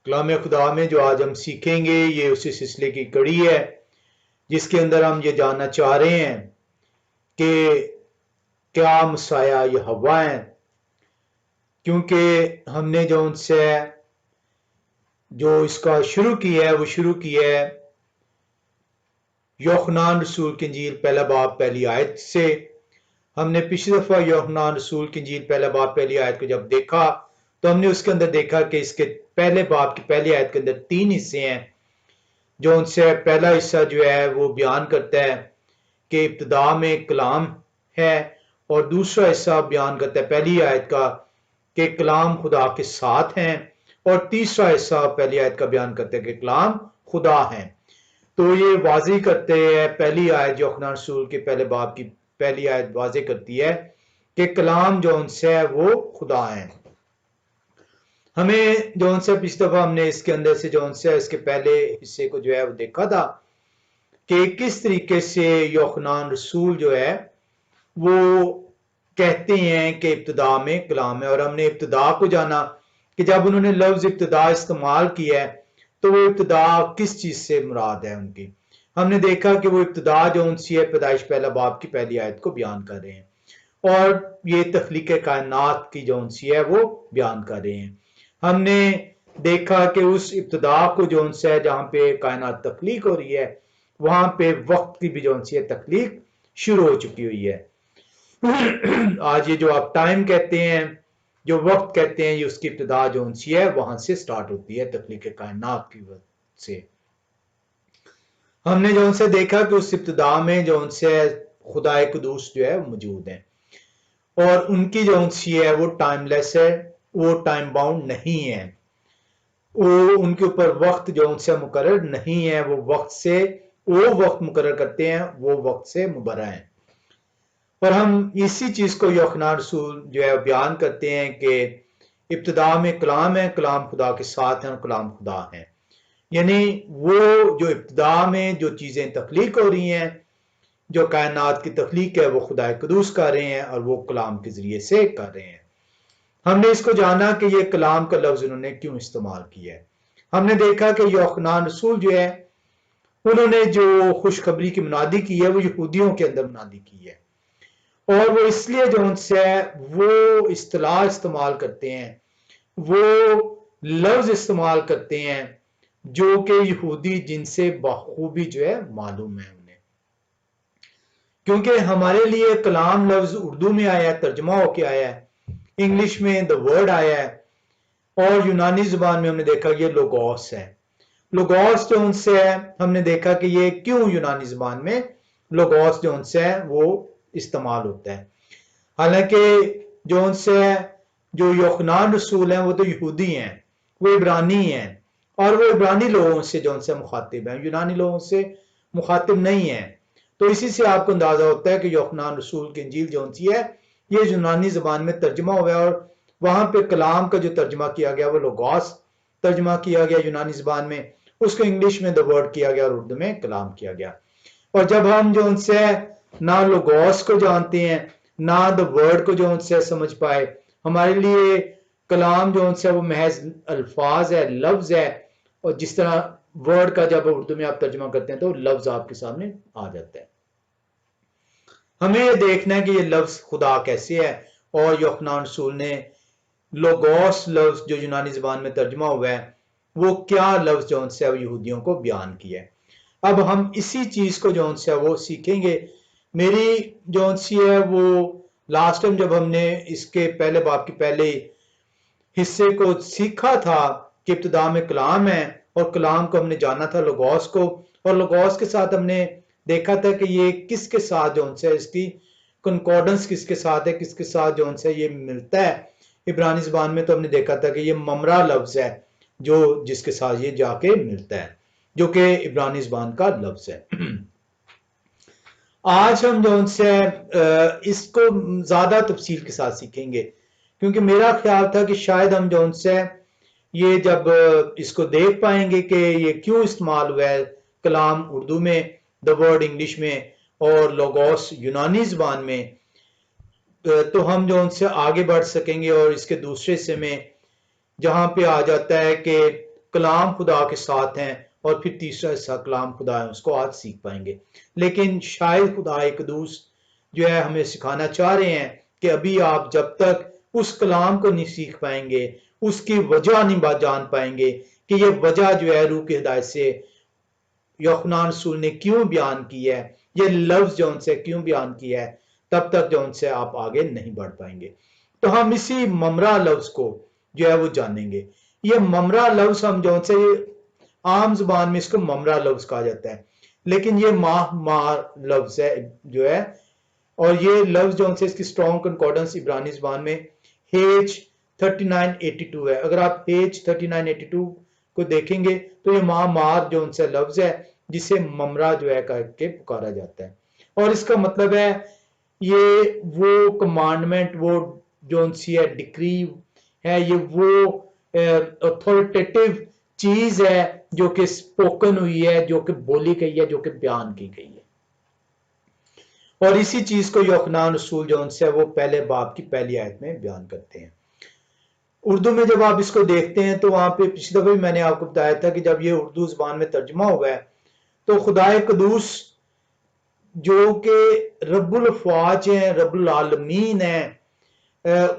कलाम खुदा में जो आज हम सीखेंगे ये उसी सिलसिले की कड़ी है जिसके अंदर हम ये जानना चाह रहे हैं कि क्या मसाया ये हवा है, क्योंकि हमने जो उनसे जो इसका शुरू किया है वो शुरू किया है यूहन्ना रसूल की इंजील पहला बाब पहली आयत से। हमने पिछली दफा यूहन्ना रसूल की इंजील पहला बाब पहली आयत को जब देखा तो हमने उसके अंदर देखा कि इसके पहले बाब की पहली आयत के अंदर 3 हिस्से हैं। जो उनसे पहला हिस्सा जो है वो बयान करता है कि इब्तिदा में कलाम है, और दूसरा हिस्सा बयान करता है पहली आयत का कि कलाम खुदा के साथ हैं, और तीसरा हिस्सा पहली आयत का बयान करता है कि कलाम खुदा है। तो ये वाज़ेह करते हैं, पहली आयत यूहन्ना रसूल के पहले बाब की पहली आयत वाज़ेह करती है कि कलाम जो उनसे है वो खुदा है। हमें जो उनसे पिछली दफा हमने इसके अंदर से जो उनसे इसके पहले हिस्से को जो है वो देखा था कि किस तरीके से यूहन्ना रसूल जो है वो कहते हैं कि इब्तिदा में कलाम है, और हमने इब्तिदा को जाना कि जब उन्होंने लफ्ज इब्तिदा इस्तेमाल किया है तो वो इब्तिदा किस चीज से मुराद है उनकी। हमने देखा कि वो इब्तिदा जो उनसी है पैदाइश पहला बाब की पहली आयत को बयान कर रहे हैं, और ये तख्लीक कायनात की जो उनसी है वो बयान कर रहे हैं। हमने देखा कि उस इब्तिदा को जो उनसे है जहां पे कायनात तख्लीक हो रही है वहां पे वक्त की भी जो उनसी है तख्लीक शुरू हो चुकी हुई है। आज ये जो आप टाइम कहते हैं, जो वक्त कहते हैं, ये उसकी इब्तिदा जो उनसी है वहां से स्टार्ट होती है तख्लीक कायनात की वजह से। हमने जो उनसे देखा कि उस इब्तिदा में जो उनसे खुदा कुदूस जो है मौजूद है, और उनकी जो उनसी है वो टाइमलेस है, वो टाइम बाउंड नहीं है, वो उनके ऊपर वक्त जो उनसे मुकर्रर नहीं है, वो वक्त से वो वक्त मुकर्रर करते हैं, वो वक्त से मुबर्रा है। और हम इसी चीज को यूहन्ना रसूल जो है बयान करते हैं कि इब्तिदा में कलाम है, कलाम खुदा के साथ है और कलाम खुदा है। यानी वो जो इब्तिदा में जो चीजें तख्लीक हो रही हैं, जो कायनात की तख्लीक है वो खुदा कुदूस कर रहे हैं और वो कलाम के जरिए से कर रहे हैं। हमने इसको जाना कि ये कलाम का लफ्ज उन्होंने क्यों इस्तेमाल किया है। हमने देखा कि यूहन्ना रसूल जो है उन्होंने जो खुशखबरी की मुनादी की है वो यहूदियों के अंदर मुनादी की है, और वो इसलिए जो उनसे वो इस्तिलाह इस्तेमाल करते हैं, वो लफ्ज इस्तेमाल करते हैं जो कि यहूदी जिनसे बखूबी जो है मालूम है उन्हें। क्योंकि हमारे लिए कलाम लफ्ज उर्दू में आया है, तर्जमा होके आया है, इंग्लिश में द वर्ड आया है, और यूनानी जुबान में हमने देखा ये लोगोस है। लोगोस जो उनसे है हमने देखा कि ये क्यों यूनानी जुबान में लोगोस जो उनसे है वो इस्तेमाल होता है। हालांकि जो उनसे जो यूहन्ना रसूल हैं वो तो यहूदी हैं, वो इब्रानी हैं, और वो इब्रानी लोगों से जो उनसे मुखातिब हैं, यूनानी लोगों से मुखातिब नहीं है। तो इसी से आपको अंदाजा होता है कि यूहन्ना रसूल की इंजील जो उनसी है ये यूनानी जुबान में तर्जमा हुआ है, और वहां पे कलाम का जो तर्जमा किया गया वो लोगोस तर्जमा किया गया यूनानी जुबान में, उसको इंग्लिश में द वर्ड किया गया और उर्दू में कलाम किया गया। और जब हम जो उनसे ना लोगोस को जानते हैं ना द वर्ड को जो उनसे समझ पाए, हमारे लिए कलाम जो उनसे वो महज अल्फाज है, लफ्ज है, और जिस तरह वर्ड का जब उर्दू में आप तर्जमा करते हैं तो लफ्ज आपके सामने आ जाता है। हमें ये देखना है कि ये लफ्ज खुदा कैसे है, और यूहन्ना रसूल ने लोगोस लफ्ज जो यूनानी जुबान में तर्जमा हुआ है वो क्या लफ्ज जो उनसे यहूदियों को बयान किया है। अब हम इसी चीज को जो उनसे वो सीखेंगे। मेरी जो उनसी है वो लास्ट टाइम जब हमने इसके पहले बाब के पहले हिस्से को सीखा था कि इब्तिदा में कलाम है, और कलाम को हमने जाना था लोगोस को, और लोगोस के साथ हमने देखा था कि ये किसके साथ जो उनसे इसकी कंकॉर्डेंस किसके साथ है, किसके साथ जो उनसे ये मिलता है। इब्रानी जुबान में तो हमने देखा था कि ये ममरा लफ्ज है जो जिसके साथ ये जाके मिलता है, जो कि इब्रानी जुबान का लफ्ज है। आज हम जो उनसे इसको ज्यादा तफसील के साथ सीखेंगे, क्योंकि मेरा ख्याल था कि शायद हम जो उनसे ये जब इसको देख पाएंगे कि ये क्यों इस्तेमाल हुआ है कलाम उर्दू में, द वर्ड इंग्लिश में, और लोगोस यूनानी जुबान में, तो हम जो उनसे आगे बढ़ सकेंगे। और इसके दूसरे हिस्से में जहां पे आ जाता है कि कलाम खुदा के साथ हैं, और फिर तीसरा हिस्सा कलाम खुदा है उसको आज सीख पाएंगे। लेकिन शायद खुदा कदूस जो है हमें सिखाना चाह रहे हैं कि अभी आप जब तक उस कलाम को नहीं सीख पाएंगे, उसकी वजह नहीं जान पाएंगे कि ये वजह जो है रूह की हिदायत से यूहन्ना रसूल ने क्यों बयान की है, ये लफ्ज जो उनसे क्यों बयान किया है, तब तक जो उनसे आप आगे नहीं बढ़ पाएंगे। तो हम इसी ममरा लफ्ज को जो है वो जानेंगे। ये ममरा लफ्ज हम जो उनसे आम जुबान में इसको ममरा लफ्ज कहा जाता है, लेकिन ये मार लफ्ज है जो है, और ये लफ्ज जो उनसे इसकी स्ट्रॉन्ग कंकॉर्डेंस इब्रानी जुबान में हेज 3982 है। अगर आप हेज 3982 को देखेंगे तो ये मार जो उनसे लफ्ज है जिसे ममरा जो है करके पुकारा जाता है, और इसका मतलब है ये वो कमांडमेंट, वो जो उनसी है डिक्री है, ये वो अथॉरिटेटिव चीज है जो कि स्पोकन हुई है, जो कि बोली गई है, जो कि बयान की गई है। और इसी चीज को यूहन्ना रसूल जो उनसे वो पहले बाब की पहली आयत में बयान करते हैं। उर्दू में जब आप इसको देखते हैं तो वहां पे पिछली दफे मैंने आपको बताया था कि जब ये उर्दू जुबान में तर्जुमा हुआ है तो खुदाए कदूस जो कि रब्बुल अफ़वाज हैं, रब्बुल आलमीन हैं,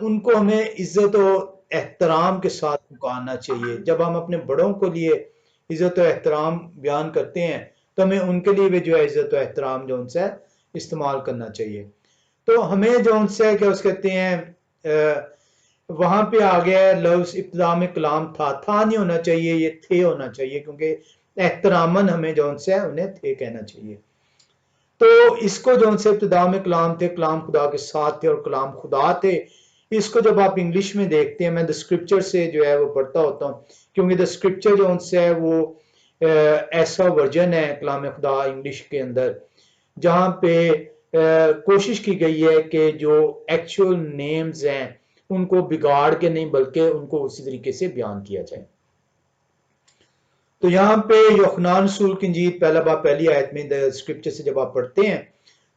उनको हमें इज्जत और एहतराम के साथ पुकारना चाहिए। जब हम अपने बड़ों को लिए इज्जत और एहतराम बयान करते हैं तो हमें उनके लिए भी जो है इज्जत और एहतराम जो उनसे इस्तेमाल करना चाहिए। तो हमें जो उनसे क्या उस कहते हैं, वहां पे आ गया लफ्ज इब्तिदा में कलाम था नहीं होना चाहिए, ये थे होना चाहिए, क्योंकि एहतरामन हमें जो उनसे उन्हें थे कहना चाहिए। तो इसको जो उनसे इब्तिदा में कलाम थे, कलाम खुदा के साथ थे और कलाम खुदा थे, इसको जब आप इंग्लिश में देखते हैं, मैं द स्क्रिप्चर से जो है वो पढ़ता होता हूँ, क्योंकि द स्क्रिप्चर जो उनसे है वो ऐसा वर्जन है कलाम खुदा इंग्लिश के अंदर जहाँ पे कोशिश की गई है कि जो एक्चुअल नेम्स हैं उनको बिगाड़ के नहीं बल्कि उनको उसी तरीके से बयान किया जाए। तो यहाँ पे यूहन्ना रसूल की इंजील पहला बाब पहली आयत में द स्क्रिप्चर से जब आप पढ़ते हैं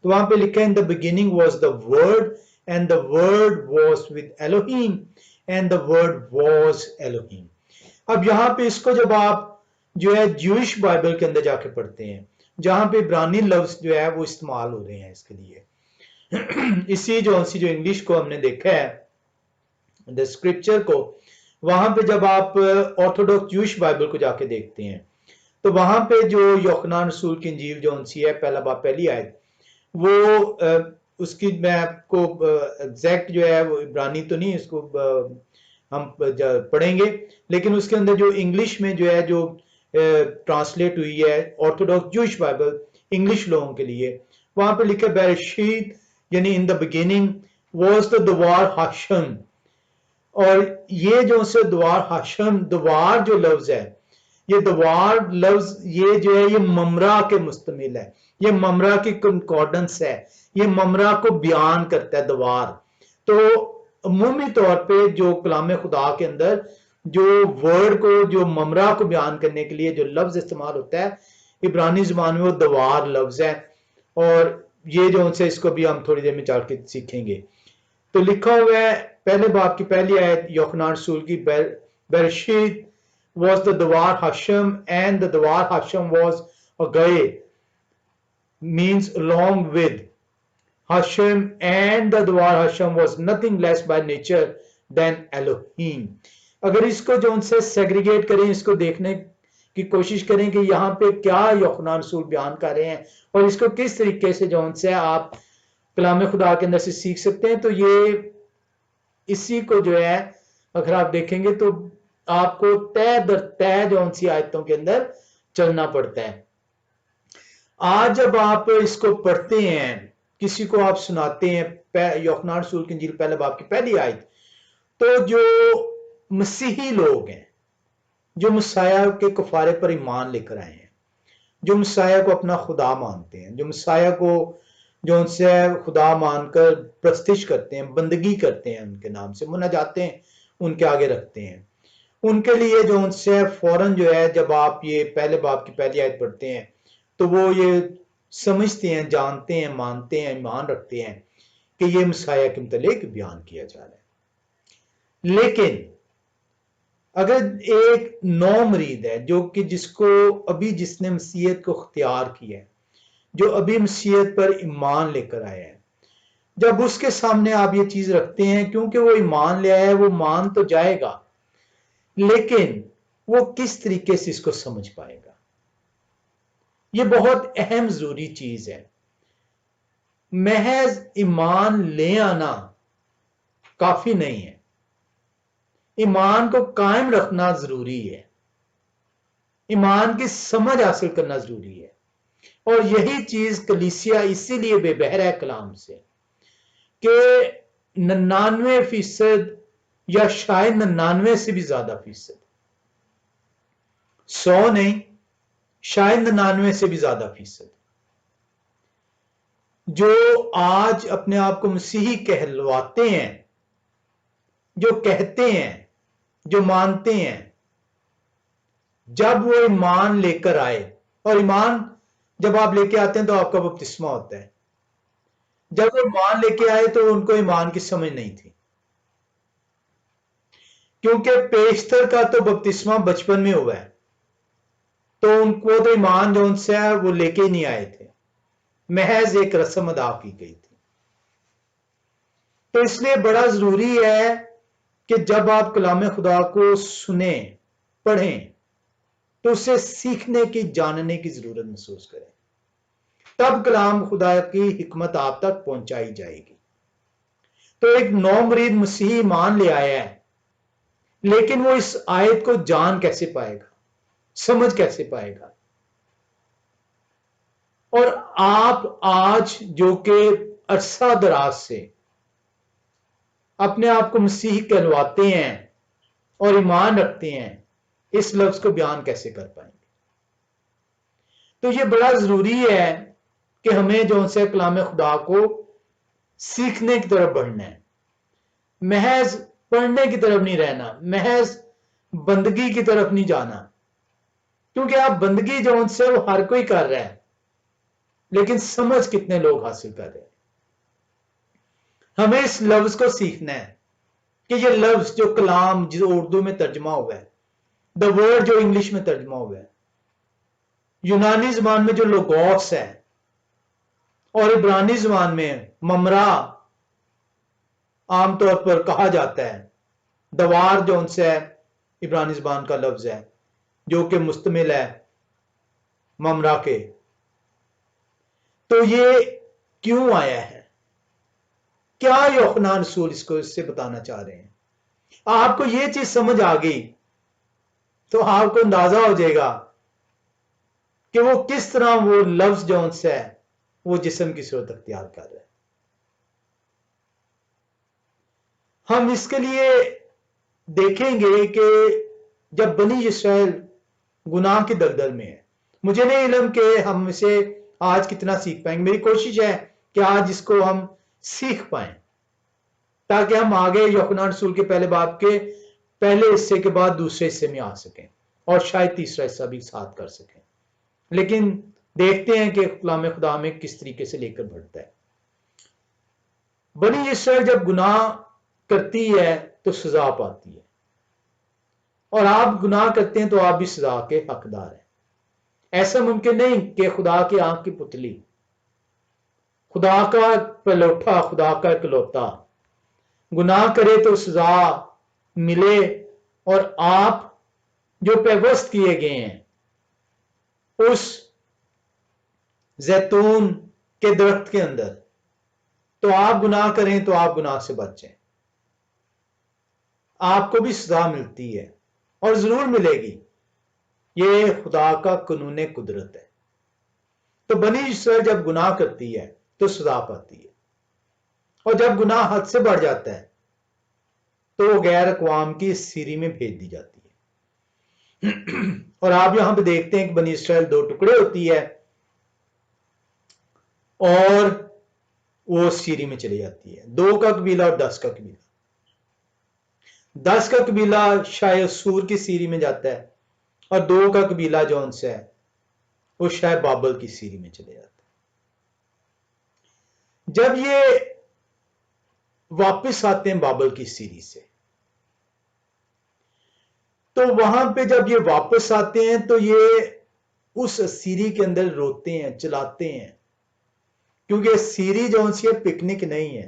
तो वहां पे लिखा है in the beginning was the word and the word was with Elohim and the word was Elohim. अब यहाँ पे इसको जब आप जो है ज्यूइश बाइबल के अंदर जाके पढ़ते हैं जहां पे इब्रानी लफ्ज जो है वो इस्तेमाल हो रहे हैं इसके लिए इसी जो इंग्लिश को हमने देखा है द स्क्रिप्चर को, वहां पे जब आप ऑर्थोडॉक्स ज्यूइश बाइबल को जाके देखते हैं तो वहां पे जो यूहन्ना रसूल की इंजील जो उनसी है पहला बाब पहली आयत, वो उसकी मैं आपको एग्जैक्ट जो है वो इब्रानी तो नहीं इसको हम पढ़ेंगे, लेकिन उसके अंदर जो इंग्लिश में जो है जो ट्रांसलेट हुई है ऑर्थोडॉक्स ज्यूइश बाइबल इंग्लिश लोगों के लिए, वहां पे लिखा बेरशीत यानी in the beginning was the द्वार हाशम। और ये जो से द्वार हाशम, द्वार जो लफ्ज है, ये द्वार लफ्ज ये जो है ये ममरा के मुस्तमिल है, ये ममरा की कंकॉर्डेंस है, ये ममरा को बयान करता है द्वार। तो अमूमी तौर पे जो कलाम खुदा के अंदर जो वर्ड को जो ममरा को बयान करने के लिए जो लफ्ज इस्तेमाल होता है इब्रानी जुबान में वो द्वार लफ्ज है, और ये जो उनसे इसको भी हम थोड़ी देर में चल के सीखेंगे। तो लिखा हुआ है पहले बाब की पहली आयत यूहन्ना रसूल की, बेरशीत was the Dawar Hashem and the Dawar Hashem was a guy means along with Hashem, and the Dawar Hashem was nothing less by nature than Elohim। अगर इसको जो उनसे सेग्रीगेट करें, इसको देखने की कोशिश करें कि यहाँ पे क्या यूहन्ना रसूल बयान कर रहे हैं और इसको किस तरीके से जो उनसे आप कलाम खुदा के अंदर से सीख सकते हैं, तो ये इसी को जो है अगर आप देखेंगे तो आपको तय दर तय जो उनसी आयतों के अंदर चलना पड़ता है। आज जब आप इसको पढ़ते हैं, किसी को आप सुनाते हैं यूहन्ना रसूल की इंजील पहले बाब की पहली आयत, तो जो मसीही लोग हैं जो मसाया के कफारे पर ईमान लेकर आए हैं, जो मसाया को अपना खुदा मानते हैं, जो मसाया को जो उनसे खुदा मानकर प्रस्तिश करते हैं, बंदगी करते हैं, उनके नाम से मुनाजाते हैं उनके आगे रखते हैं, उनके लिए जो उनसे फौरन जो है जब आप ये पहले बाब की पहली आयत पढ़ते हैं तो वो ये समझते हैं, जानते हैं, मानते हैं, ईमान रखते हैं कि ये मसाया के मुतल्लिक बयान किया जा रहा है। लेकिन अगर एक नौ मरीद है जो कि जिसको अभी जिसने मसीहत को अख्तियार किया है, जो अभी मसीहत पर ईमान लेकर आया है, जब उसके सामने आप ये चीज रखते हैं, क्योंकि वो ईमान ले आया है, वो मान तो जाएगा, लेकिन वो किस तरीके से इसको समझ पाएगा? ये बहुत अहम जरूरी चीज है। महज ईमान ले आना काफी नहीं है, ईमान को कायम रखना जरूरी है, ईमान की समझ हासिल करना जरूरी है। और यही चीज कलीसिया इसीलिए बेबहर है कलाम से कि 99% या शायद 99 से भी ज्यादा फीसद, 100 नहीं, शायद 99 से भी ज्यादा फीसद जो आज अपने आप को मसीही कहलवाते हैं, जो कहते हैं, जो मानते हैं, जब वो ईमान लेकर आए, और ईमान जब आप लेके आते हैं तो आपका बपतिस्मा होता है, जब वो ईमान लेके आए तो उनको ईमान की समझ नहीं थी, क्योंकि पेशतर का तो बपतिस्मा बचपन में हुआ है, तो उनको तो ईमान जो उनसे है वो लेके ही नहीं आए थे, महज एक रस्म अदा की गई थी। तो इसलिए बड़ा जरूरी है कि जब आप कलाम खुदा को सुने, पढ़ें, तो उसे सीखने की, जानने की जरूरत महसूस करें, तब कलाम खुदा की हिकमत आप तक पहुंचाई जाएगी। तो एक नौ मरीद मसीही ईमान ले आया है, लेकिन वो इस आयत को जान कैसे पाएगा, समझ कैसे पाएगा? और आप आज जो कि अरसा दराज से अपने आप को मसीही कहलवाते हैं और ईमान रखते हैं, इस लफ्ज को बयान कैसे कर पाएंगे? तो ये बड़ा जरूरी है कि हमें जो उनसे कलाम खुदा को सीखने की तरफ बढ़ना है, महज पढ़ने की तरफ नहीं रहना, महज बंदगी की तरफ नहीं जाना, क्योंकि आप बंदगी जो उनसे वो हर कोई कर रहा है, लेकिन समझ कितने लोग हासिल कर रहे हैं? हमें इस लफ्ज को सीखना है कि ये लफ्ज जो कलाम जो उर्दू में तर्जमा हुआ है, द वर्ड जो इंग्लिश में तर्जमा हुआ है, यूनानी जबान में जो लोगोस है, और इब्रानी जबान में ममरा आमतौर पर कहा जाता है, दवार जो उनसे है इब्रानी जबान का लफ्ज है, जो कि मुस्तमिल है ममरा के। तो ये क्यों आया है? क्या यूहन्ना रसूल इससे बताना चाह रहे हैं? आपको ये चीज समझ आ गई तो आपको अंदाजा हो जाएगा कि वो किस तरह वो लफ्ज जो उनसे है वो जिस्म की सूरत अख्तियार कर रहा है। हम इसके लिए देखेंगे कि जब बनी इस्राएल गुनाह की दलदल में है, मुझे नहीं इल्म कि हम इसे आज कितना सीख पाएंगे, मेरी कोशिश है कि आज इसको हम सीख पाएं, ताकि हम आगे यूहन्ना रसूल के पहले बाब के पहले हिस्से के बाद दूसरे हिस्से में आ सकें, और शायद तीसरा हिस्सा भी साथ कर सकें। लेकिन देखते हैं कि कलाम खुदा में किस तरीके से लेकर बढ़ता है। बनी इस्राएल जब गुनाह करती है तो सजा पाती है, और आप गुनाह करते हैं तो आप भी सजा के हकदार हैं। ऐसा मुमकिन नहीं कि खुदा की आंख की पुतली, खुदा का पलौठा, खुदा का इकलौता गुनाह करे तो सजा मिले, और आप जो पेवस्त किए गए हैं उस जैतून के दरख्त के अंदर, तो आप गुनाह करें तो आप गुनाह से बचें, आपको भी सजा मिलती है और जरूर मिलेगी। ये खुदा का कानून कुदरत है। तो बनी इस्राएल जब गुनाह करती है तो सजा पाती है, और जब गुनाह हद से बढ़ जाता है तो वो गैर अक़वाम की सीरी में भेज दी जाती है। और आप यहां पे देखते हैं कि बनी इस्राएल दो टुकड़े होती है और वो सीरी में चली जाती है, 2 का कबीला और 10 का कबीला। 10 का कबीला शायद सूर की सीरी में जाता है, और 2 का कबीला जो उनसे है वो शायद बाबल की सीरी में चले जाता है। जब ये वापस आते हैं बाबल की सीरी से, तो वहां पे जब ये वापस आते हैं तो ये उस सीरी के अंदर रोते हैं, चलाते हैं, क्योंकि सीरी जो सी पिकनिक नहीं है,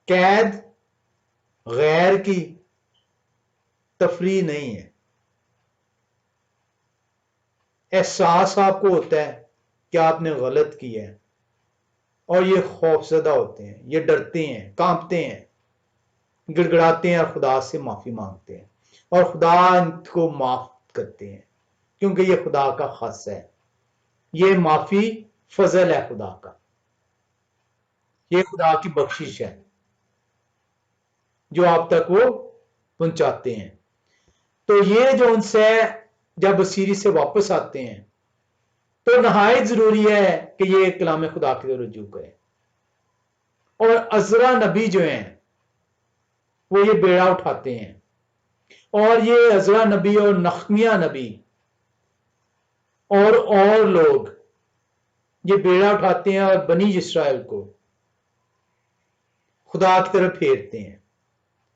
कैद गैर की तफरी नहीं है। एहसास आपको होता है कि आपने गलत किया है, और ये खौफजदा होते हैं, ये डरते हैं, कांपते हैं, गिड़गिड़ाते हैं और खुदा से माफी मांगते हैं, और खुदा इनको माफ करते हैं, क्योंकि ये खुदा का खास है। ये माफी फजल है खुदा का, ये खुदा की बख्शिश है जो आप तक वो पहुंचाते हैं। तो ये जो उनसे जब सीरी से वापस आते हैं तो नहायत जरूरी है कि ये कलाम खुदा की तरफ रुजू करें। और अजरा नबी जो हैं वो ये बेड़ा उठाते हैं, और ये अजरा नबी और नखमिया नबी और लोग ये बेड़ा उठाते हैं और बनी इस्राइल को खुदा की तरफ फेरते हैं,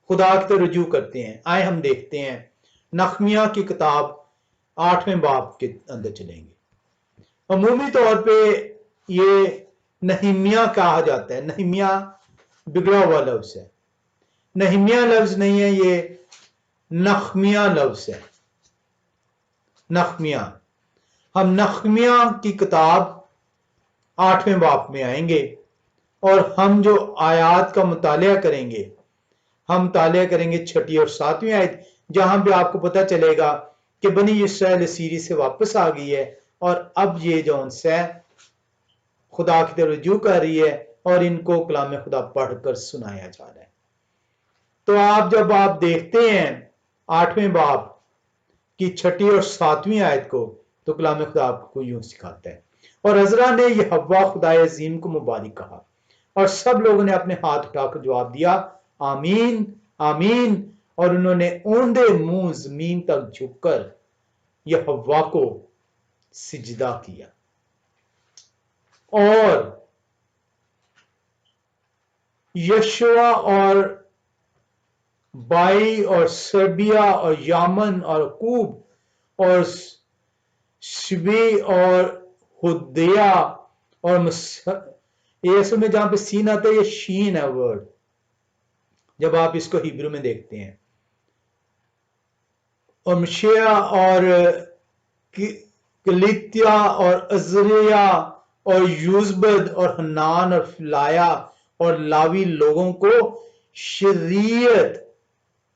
खुदा की तरफ रुजू करते हैं। आए हम देखते हैं नखमिया की किताब 8वें बाब के अंदर चलेंगे। अमूमी तौर पे ये नहिमिया कहा जाता है। नहिमिया बिगड़ा हुआ लफ्ज है, नहिमिया लफ्ज नहीं है, ये नखमिया लफ्ज है। नखमिया, हम नखमिया की किताब 8वें बाब में आएंगे और हम जो आयात का मुतालिया करेंगे, हम मुतालिया करेंगे 6ठी और 7वीं आयत, जहां पे आपको पता चलेगा कि बनी इस्राएल सीरी से वापस आ गई है और अब ये जो उनसे खुदा की तरफ रुजू कर रही है और इनको कलाम खुदा पढ़कर सुनाया जा रहा है। तो जब आप देखते हैं 8वें बाब की 6ठी और 7वीं आयत को, तो कलाम खुदा आपको यूं सिखाता है, और अजरा ने यह हव्वा खुदाए अजीम को मुबारक कहा, और सब लोगों ने अपने हाथ उठाकर जवाब दिया, आमीन आमीन। और उन्होंने औंधे मुंह जमीन तक झुककर यह हव्वा को सिजदा किया। और यशुआ और बाई और सर्बिया और यामन और कूब और शिबी और हुदिया और ये असल में जहां पे सीन आता है ये शीन है वर्ड, जब आप इसको हिब्रू में देखते हैं। और मशिया और कलितिया और अजरिया और यूजबद और हनान और फिलाया और लावी लोगों को शरीयत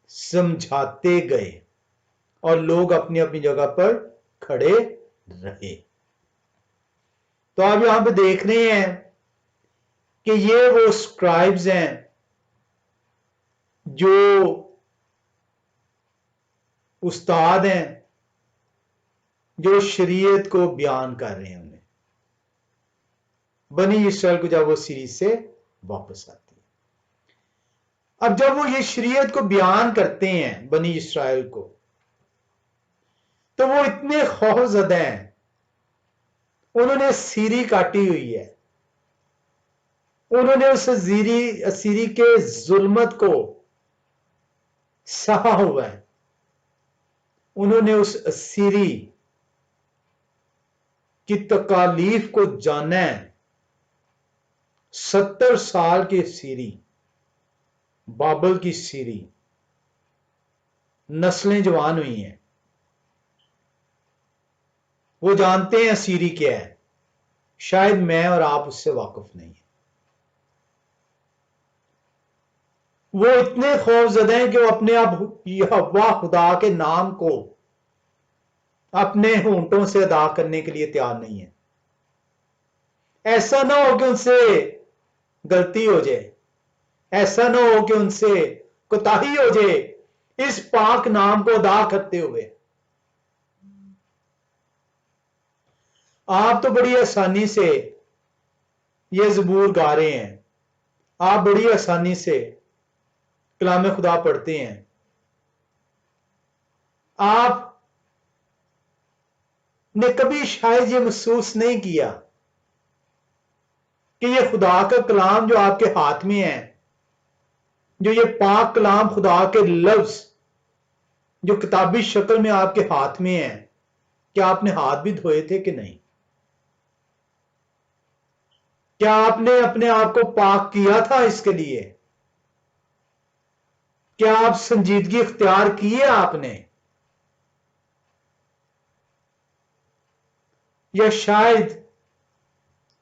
समझाते गए, और लोग अपनी अपनी जगह पर खड़े रहे। तो आप यहां पे देख रहे हैं कि ये वो स्क्राइब्स हैं जो उस्ताद हैं, जो शरीयत को बयान कर रहे हैं उन्हें, बनी इस्राएल को जब वो सीरीज से वापस आती है। अब जब वो ये शरीयत को बयान करते हैं बनी इस्राएल को, तो वो इतने खौफजदा हैं, उन्होंने सीरी काटी हुई है, उन्होंने उस सीरी के जुल्मत को सहा हुआ है, उन्होंने उस सीरी की तकालीफ को जाना है। 70 साल की सीरी, बाबल की सीरी, नस्लें जवान हुई हैं, वो जानते हैं सीरी क्या है, शायद मैं और आप उससे वाकिफ नहीं है। वो इतने खौफजदा हैं कि वो अपने आप यहोवा खुदा के नाम को अपने होंठों से अदा करने के लिए तैयार नहीं है। ऐसा ना हो कि उनसे गलती हो जाए, ऐसा ना हो कि उनसे कोताही हो जाए इस पाक नाम को अदा करते हुए। आप तो बड़ी आसानी से ये ज़बूर गा रहे हैं, आप बड़ी आसानी से कलाम खुदा पढ़ते हैं, आप ने कभी शायद ये महसूस नहीं किया कि ये खुदा का कलाम जो आपके हाथ में है, जो ये पाक कलाम खुदा के लफ्ज जो किताबी शक्ल में आपके हाथ में है, क्या आपने हाथ भी धोए थे कि नहीं? क्या आपने अपने आप को पाक किया था इसके लिए? क्या आप संजीदगी इख्तियार की है आपने? या शायद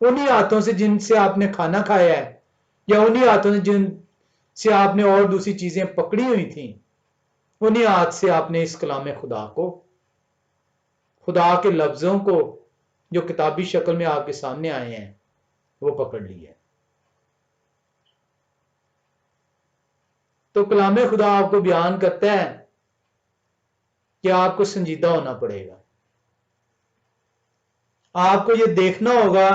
उन्हीं हाथों से जिनसे आपने खाना खाया है, या उन्हीं हाथों से जिनसे आपने और दूसरी चीजें पकड़ी हुई थी, उन्हीं हाथ से आपने इस कलाम खुदा को, खुदा के लफ्जों को जो किताबी शक्ल में आपके सामने आए हैं, वो पकड़ लिए। तो कलाम खुदा आपको बयान करता है कि आपको संजीदा होना पड़ेगा। आपको ये देखना होगा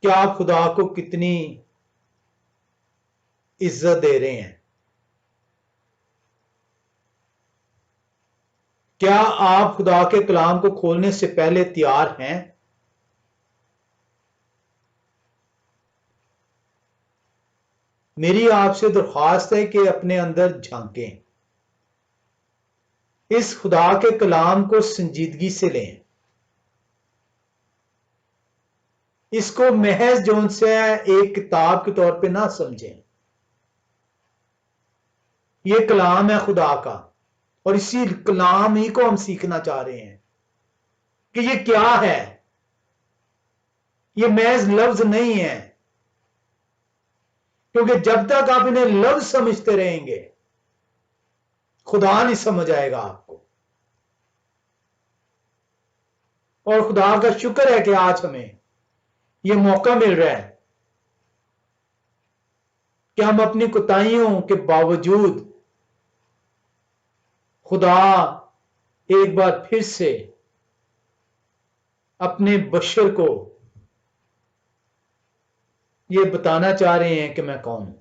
कि आप खुदा को कितनी इज्जत दे रहे हैं। क्या आप खुदा के कलाम को खोलने से पहले तैयार हैं? मेरी आपसे दरख्वास्त है कि अपने अंदर झांकें, इस खुदा के कलाम को संजीदगी से लें, इसको महज जो उनसे एक किताब के तौर पे ना समझें। ये कलाम है खुदा का, और इसी कलाम ही को हम सीखना चाह रहे हैं कि ये क्या है। ये महज लफ्ज नहीं है, क्योंकि जब तक आप इन्हें लफ्ज समझते रहेंगे, खुदा नहीं समझ आएगा आपको। और खुदा का शुक्र है कि आज हमें ये मौका मिल रहा है कि हम अपनी कोताहियों के बावजूद खुदा एक बार फिर से अपने बशर को ये बताना चाह रहे हैं कि मैं कौन हूं।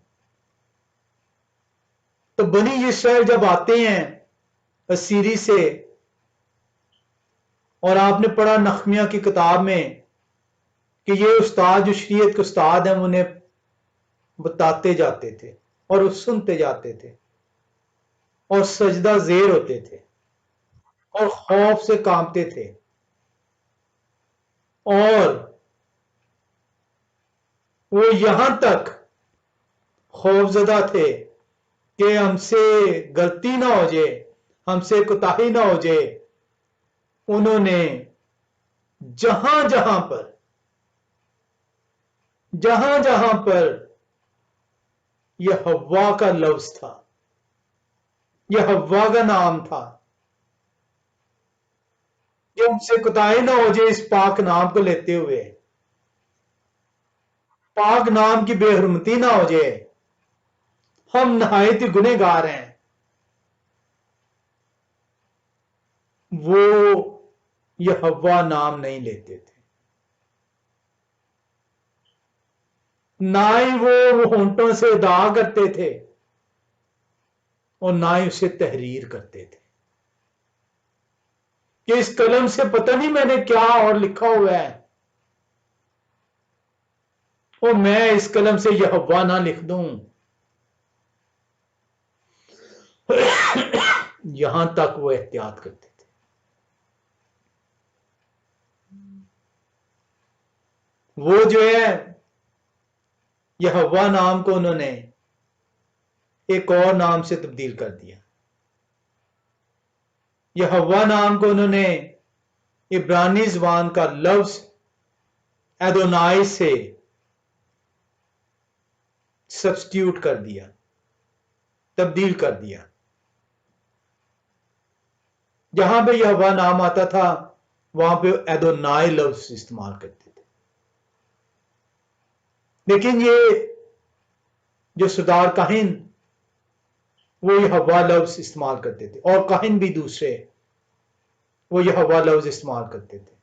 तो बनी इस्राएल जब आते हैं असीरी से, और आपने पढ़ा नहमिया की किताब में कि ये उस्ताद जो शरीयत के उस्ताद हैं उन्हें बताते जाते थे और वो सुनते जाते थे और सजदा जेर होते थे और खौफ से कांपते थे और वो यहां तक खौफजदा थे कि हमसे गलती ना हो जाए, हमसे कोताही ना हो जाए। उन्होंने जहां जहां पर यह हव्वा का लफ्ज था, यह हव्वा का नाम था, कि हमसे कोताही ना हो जाए इस पाक नाम को लेते हुए, पाक नाम की बेहरमती ना हो जाए, हम नहायत ही गुनहगार हैं। वो यह हव्वा नाम नहीं लेते थे, ना ही वो होंठों से अदा करते थे और ना ही उसे तहरीर करते थे कि इस कलम से पता नहीं मैंने क्या और लिखा हुआ है और मैं इस कलम से यह हव्वा ना लिख दूं। यहां तक वो एहतियात करते थे। वो जो है यह हव्वा नाम को उन्होंने एक और नाम से तब्दील कर दिया। यह हव्वा नाम को उन्होंने इब्रानी ज़बान का लफ्ज एदोनाई से सब्स्टिट्यूट कर दिया, तब्दील कर दिया। जहां पे यह हव्वा नाम आता था वहां पे एदोनाई लफ्ज इस्तेमाल करते थे। लेकिन ये जो सरदार काहिन, वो ये हव्वा लफ्ज इस्तेमाल करते थे, और काहिन भी दूसरे वो ये हव्वा लफ्ज इस्तेमाल करते थे,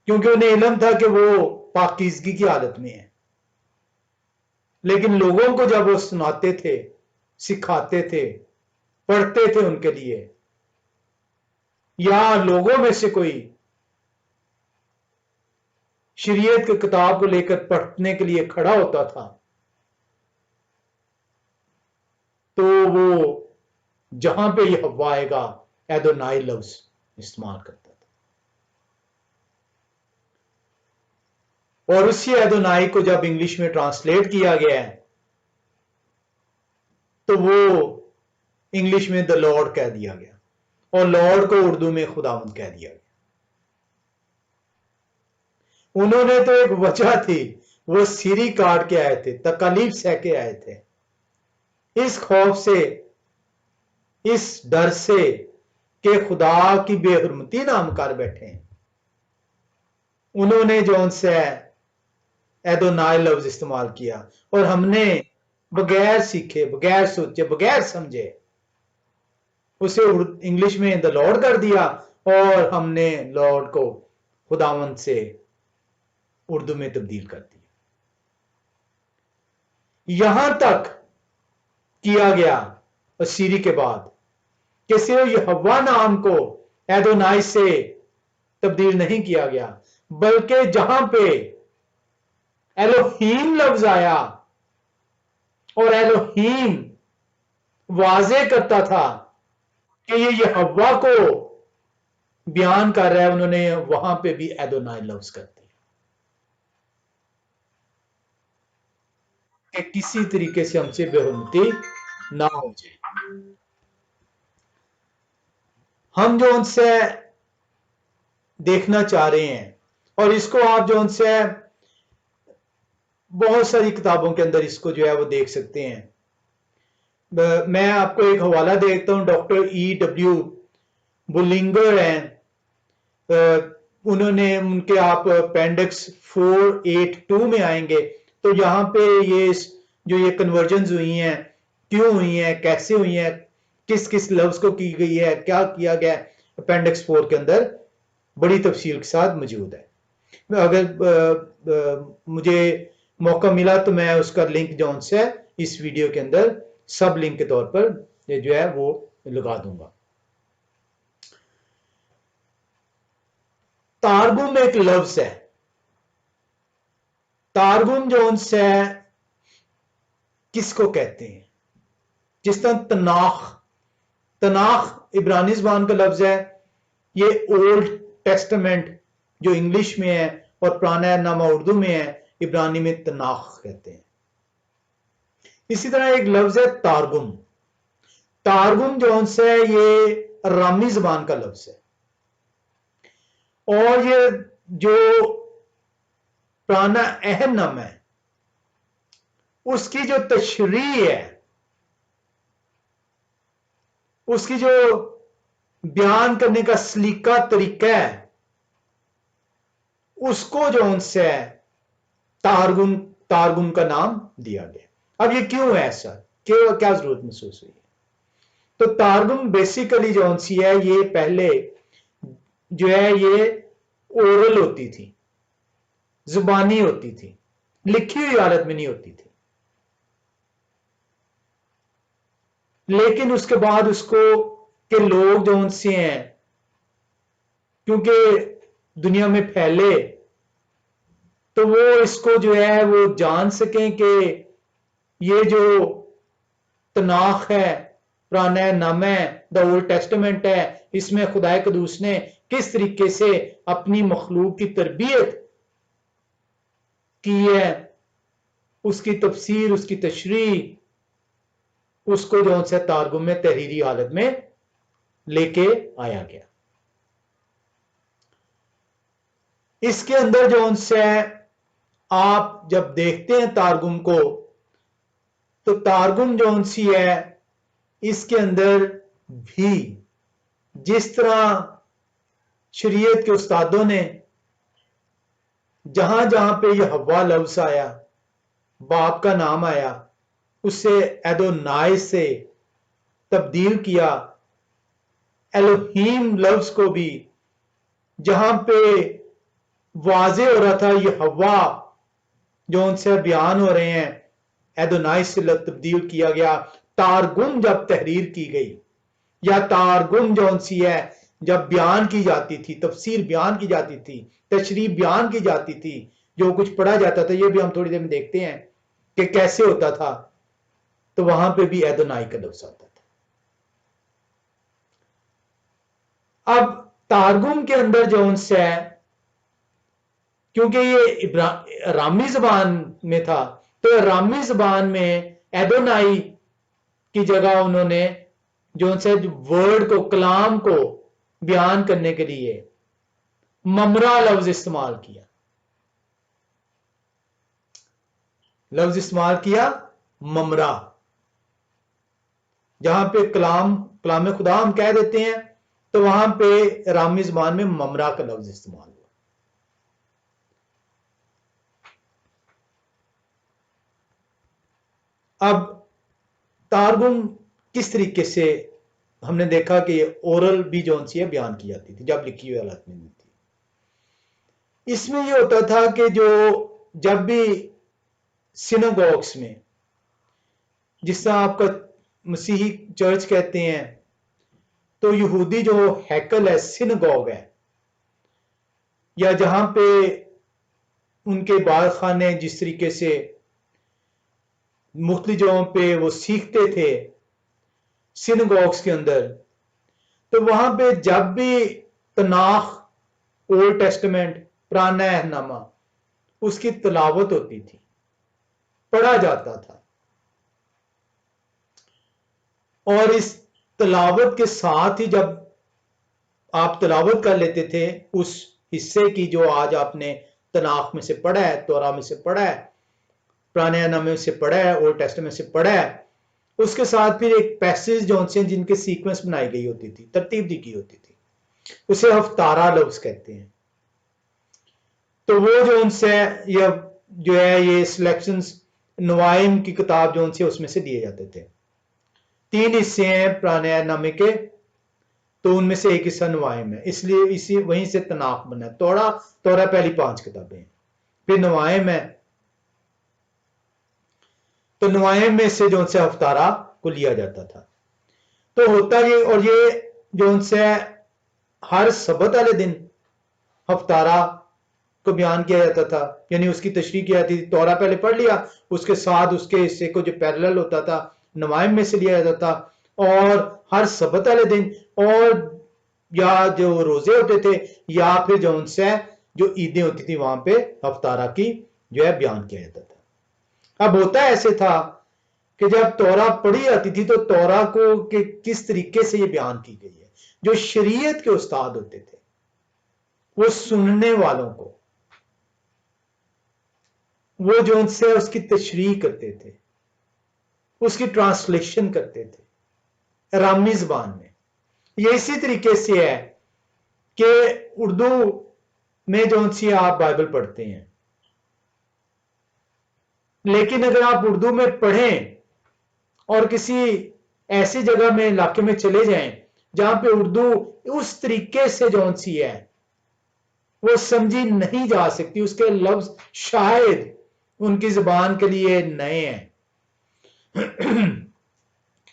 क्योंकि उन्हें इल्म था कि वो पाकीज़गी की हालत में है। लेकिन लोगों को जब वो सुनाते थे, सिखाते थे, पढ़ते थे उनके लिए, या लोगों में से कोई शरीयत की किताब को लेकर पढ़ने के लिए खड़ा होता था, तो वो जहां पे ये हवा आएगा एदोनाई लफ्ज इस्तेमाल करता था। और उसी एदोनाई को जब इंग्लिश में ट्रांसलेट किया गया है तो वो इंग्लिश में द लॉर्ड कह दिया गया और लॉर्ड को उर्दू में खुदावंद कह दिया गया। उन्होंने तो एक वजह थी, वो सीरी काट के आए थे, तकलीफ सह के आए थे, इस खौफ से, इस डर से कि खुदा की बेहुरमती नाम कर बैठे हैं, उन्होंने जो उनसे एदोनाई लफ्ज इस्तेमाल किया और हमने बगैर सीखे, बगैर सोचे, बगैर समझे उसे इंग्लिश में द लॉर्ड कर दिया और हमने लॉर्ड को खुदावंद से उर्दू में तब्दील कर दिया। यहां तक किया गया असीरी के बाद कि सिर्फ यहोवा नाम को एदोनाई से तब्दील नहीं किया गया, बल्कि जहां पे एलोहीम लफ्ज आया और एलोहीम वाजे करता था कि ये यहोवा को बयान कर रहा है, उन्होंने वहां पे भी एदोनाई लफ्ज कर दिया कि किसी तरीके से हमसे बेहुरमती ना हो जाए। हम जो उनसे देखना चाह रहे हैं और इसको आप जो उनसे बहुत सारी किताबों के अंदर इसको जो है वो देख सकते हैं। मैं आपको एक हवाला देता हूं, डॉक्टर E.W. बुलिंगर हैं, उन्होंने उनके आप अपेंडिक्स 482 में आएंगे तो यहाँ पे ये जो ये कन्वर्जन हुई हैं, क्यों हुई हैं, कैसे हुई हैं, किस किस लफ्ज को की गई है, क्या किया गया, अपेंडिक्स 4 के अंदर बड़ी तफसील के साथ मौजूद है। अगर मुझे मौका मिला तो मैं उसका लिंक जो है इस वीडियो के अंदर सब लिंक के तौर पर जो है वो लगा दूंगा। तारगुम एक लफ्ज है। तारगुम जो उनसे किसको कहते हैं? जिस तरह तनाख, तनाख इब्रानी ज़बान का लफ्ज है, ये ओल्ड टेस्टामेंट जो इंग्लिश में है और पुराना नामा उर्दू में है, इब्रानी में तनाख कहते हैं। इसी तरह एक लफ्ज है तारगुम। तारगुम जो उनसे ये अरामी ज़बान का लफ्ज है और ये जो पुराना अहदनामा है उसकी जो तशरीह है, उसकी जो बयान करने का सलीका तरीका है, उसको जो उनसे तारगुम तारगुम का नाम दिया गया। अब ये क्यों है ऐसा, क्यों, क्या जरूरत महसूस हुई है? तो तारगुम बेसिकली जो उनसी है, ये पहले जो है ये ओरल होती थी, जुबानी होती थी, लिखी हुई हालत में नहीं होती थी। लेकिन उसके बाद उसको के लोग जो उनसे हैं, क्योंकि दुनिया में फैले, तो वो इसको जो है वो जान सकें कि ये जो तनाख है, पुराना नामा है, द ओल्ड टेस्टामेंट है, इसमें खुदाए कदूस ने किस तरीके से अपनी मखलूक की तरबियत की है, उसकी तफसीर, उसकी तशरीह, उसको जो उनसे तारगुम में तहरीरी हालत में लेके आया गया। इसके अंदर जो उनसे आप जब देखते हैं तारगुम को, तो तारगुम जो उनसी है, इसके अंदर भी जिस तरह शरीयत के उस्तादों ने जहां जहां पे यह हवा लफ्ज आया, बाप का नाम आया, उससे एदोनाई से तब्दील किया, एलोहीम लफ्ज को भी जहां पे वाजे हो रहा था ये हवा जो उनसे बयान हो रहे हैं, एदोनाई से तब्दील किया गया। तारगुम जब तहरीर की गई या तारगुम जो उनसी है जब बयान की जाती थी, तफसीर बयान की जाती थी, तशरीह बयान की जाती थी, जो कुछ पढ़ा जाता था, ये भी हम थोड़ी देर में देखते हैं कि कैसे होता था, तो वहां पे भी एदोनाई का लफ्ज आता था। अब तारगुम के अंदर जो उनसे है, क्योंकि ये रामी जबान में था, तो रामी जबान में एडोनाई की जगह उन्होंने जो उनसे वर्ड को, कलाम को बयान करने के लिए ममरा लफ्ज इस्तेमाल किया। लफ्ज इस्तेमाल किया ममरा। जहां पे कलाम खुदा हम कह देते हैं, तो वहां पे रामी ज़बान में ममरा का लफ्ज इस्तेमाल हुआ। अब तारगुम किस तरीके से हमने देखा कि ओरल भी जो सी है बयान की जाती थी, जब लिखी हुई हालत में नहीं थी। इसमें यह होता था कि जो जब भी सिनेगॉग्स में, जिस तरह आपका मसीही चर्च कहते हैं, तो यहूदी जो हैकल है, सिनेगॉग है, या जहां पे उनके बाल खाने जिस तरीके से मुख्तलिफ जगहों पे वो सीखते थे सिनेगॉग्स के अंदर, तो वहां पे जब भी तनाख, ओल्ड टेस्टमेंट, पुराना अहदनामा, उसकी तलावत होती थी, पढ़ा जाता था, और इस तलावत के साथ ही जब आप तलावत कर लेते थे उस हिस्से की जो आज आपने तनाख में से पढ़ा है, तोरा में से पढ़ा है, पुराने अहदनामे से पढ़ा है, ओल्ड टेस्टमेंट से पढ़ा है, उसके साथ फिर एक पैसेज जो से जिनके सीक्वेंस बनाई गई होती थी, तरतीब दी की होती थी, उसे हफ्तारा लफ्ज कहते हैं। तो वो जो उनसे या जो है ये सिलेक्शंस नवाइम की किताब जो उनसे उसमें से दिए जाते थे। 3 हिस्से हैं पुराने अहदनामे के, तो उनमें से एक हिस्सा नवाइम है, इसलिए इसी वहीं से तनाख बना है। तोरा पहली 5 किताबें, फिर नवाइम है, तो नवाइम में से जो उनसे हफ्तारा को लिया जाता था। तो होता ये, और ये जो उनसे हर सबत वाले दिन हफ्तारा को बयान किया जाता था, यानी उसकी तशरीह की जाती थी। तोरा पहले पढ़ लिया, उसके साथ उसके हिस्से को जो पैरेलल होता था नवाइम में से लिया जाता था, और हर सबत वाले दिन, और या जो रोजे होते थे, या फिर जो उनसे जो ईदें होती थी वहां पे हफ्तारा की जो है बयान किया जाता था। अब होता ऐसे था कि जब तोरा पढ़ी जाती थी, तो तोरा को कि किस तरीके से ये बयान की गई है, जो शरीयत के उस्ताद होते थे वो सुनने वालों को, वो जो उनसे उसकी तशरीह करते थे, उसकी ट्रांसलेशन करते थे रामी ज़बान में। ये इसी तरीके से है कि उर्दू में जो उनसी आप बाइबल पढ़ते हैं, लेकिन अगर आप उर्दू में पढ़ें और किसी ऐसी जगह में, इलाके में चले जाएं जहां पे उर्दू उस तरीके से जो सी है वो समझी नहीं जा सकती, उसके लफ्ज शायद उनकी जुबान के लिए नए हैं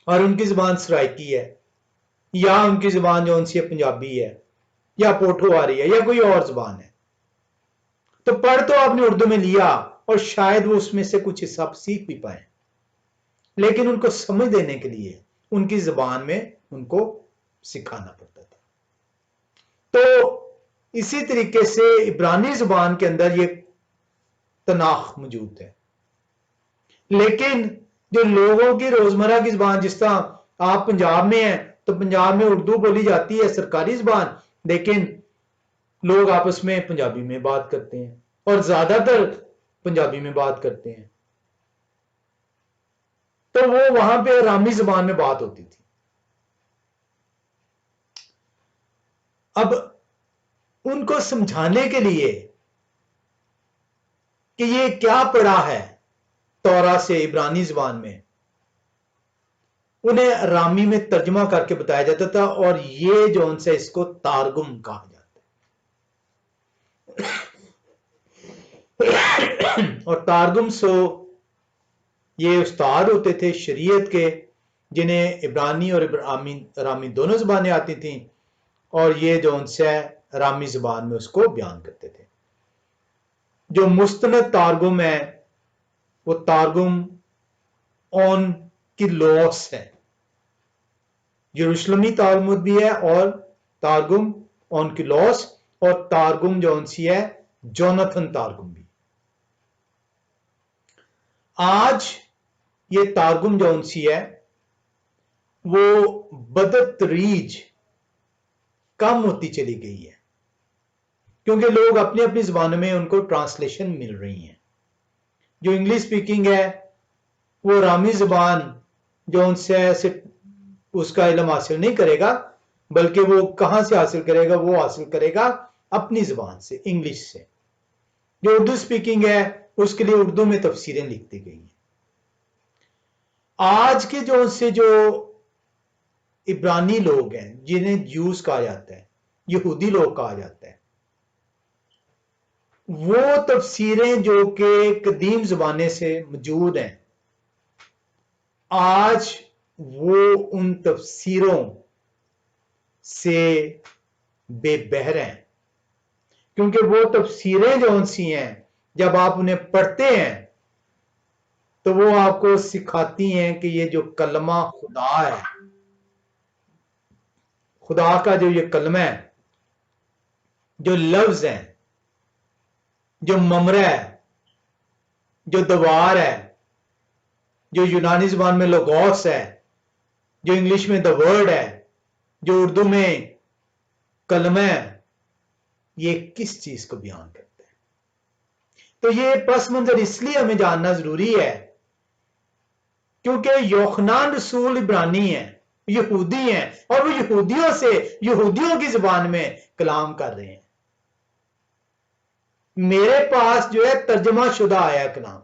और उनकी जुबान सराइकी है, या उनकी जुबान जो उनसी पंजाबी है, या पोठोहारी है, या कोई और जुबान है, तो पढ़ तो आपने उर्दू में लिया और शायद वो उसमें से कुछ हिस्सा सीख भी पाए, लेकिन उनको समझ देने के लिए उनकी जुबान में उनको सिखाना पड़ता था। तो इसी तरीके से इब्रानी जुबान के अंदर ये तनाख मौजूद है, लेकिन जो लोगों की रोजमर्रा की जुबान, जिस तरह आप पंजाब में हैं तो पंजाब में उर्दू बोली जाती है सरकारी जुबान, लेकिन लोग आपस में पंजाबी में बात करते हैं और ज्यादातर पंजाबी में बात करते हैं, तो वो वहां पे आरामी जुबान में बात होती थी। अब उनको समझाने के लिए कि ये क्या पढ़ा है तौरा से इब्रानी जुबान में, उन्हें रामी में तर्जमा करके बताया जाता था, और ये जो उनसे इसको तारगुम कहा जाता है और तारगुम सो ये उस्ताद होते थे शरीयत के, जिन्हें इब्रानी और रामी दोनों जुबानें आती थी, और ये जो उनसे रामी जुबान में उसको बयान करते थे। जो मुस्तनद तारगुम है वो तारगुम ऑन की लॉस है, यरूशलेमी तालमुद भी है और तारगुम ऑनकिलॉस और तारगुम जो सी है जोनाथन तारगुम भी। आज ये तारगुम जो सी है वो बदतरीज कम होती चली गई है, क्योंकि लोग अपनी अपनी जबानों में उनको ट्रांसलेशन मिल रही हैं। जो इंग्लिश स्पीकिंग है वो रामी जबान जो उनसे उसका इल्म हासिल नहीं करेगा, बल्कि वो कहां से हासिल करेगा, वो हासिल करेगा अपनी जबान से, इंग्लिश से। जो उर्दू स्पीकिंग है उसके लिए उर्दू में तफसीरें लिख दी गई हैं। आज के जो उनसे जो इब्रानी लोग हैं, जिन्हें ज्यूस कहा जाता है, यहूदी लोग कहा जाता है, वो तफसीरें जो कि कदीम जमाने से मौजूद हैं, आज वो उन तफसीरों से बेबहर हैं। क्योंकि वो तफसीरें जो सी हैं, जब आप उन्हें पढ़ते हैं तो वो आपको सिखाती हैं कि ये जो कलमा खुदा है, खुदा का जो ये कलमा है, जो लफ्ज है, जो ममरा है, जो दवार है, जो यूनानी जबान में लोगोस है, जो इंग्लिश में द वर्ड है, जो उर्दू में कलमा है, ये किस चीज को बयान करता है। तो ये पस मंजर इसलिए हमें जानना जरूरी है क्योंकि यूहन्ना रसूल इब्रानी है, यहूदी हैं, और वो यहूदियों से यहूदियों की जुबान में कलाम कर रहे हैं। मेरे पास जो है तर्जमा शुदा आया कलाम,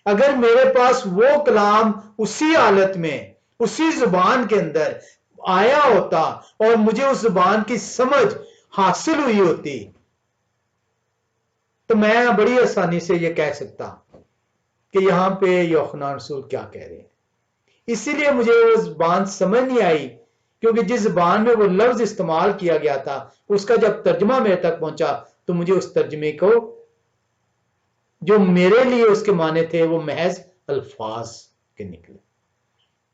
अगर मेरे पास वो कलाम उसी हालत में उसी जुबान के अंदर आया होता और मुझे उस जुबान की समझ हासिल हुई होती, तो मैं बड़ी आसानी से ये कह सकता कि यहां पे यूहन्ना रसूल क्या कह रहे हैं। इसीलिए मुझे वो जुबान समझ नहीं आई, क्योंकि जिस जुबान में वो लफ्ज इस्तेमाल किया गया था उसका जब तर्जमा मेरे तक पहुंचा तो मुझे उस तर्जमे को जो मेरे लिए उसके माने थे वो महज अल्फाज के निकले।